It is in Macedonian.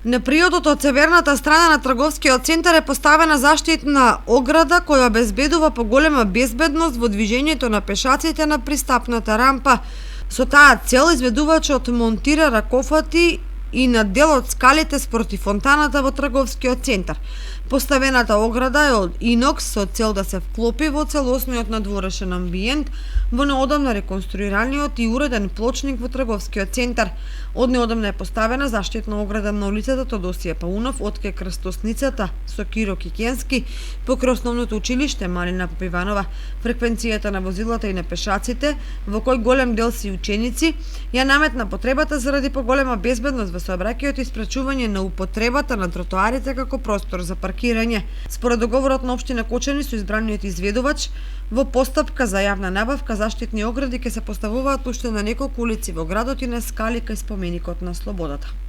На приодот од северната страна на трговскиот центар е поставена заштитна ограда која обезбедува поголема безбедност во движењето на пешаците на пристапната рампа. Со таа цел изведувачот монтира ракофати и на дел од скалите спроти фонтаната во трговскиот центар. Поставената ограда е од инокс со цел да се вклопи во целосниот надворешен амбиент во неодамна реконструираниот и уреден плочник во трговскиот центар. Од неодамна е поставена заштитна ограда на улицата Тодосија Паунов од кај крстосницата со Киро Кикенски покрај основното училиште Малина Попиванова. Фреквенцијата на возилата и на пешаците, во кој голем дел се ученици, ја наметна потребата заради поголема безбедност во сообраќајот и спречување на употребата на тротоарите како простор за паркирање. Според договорот на општина Кочани со избраниот изведувач, во постапка за јавна набавка заштитни огради ќе се поставуваат уште на неколку улици во градот и на скали кај споменикот на Слободата.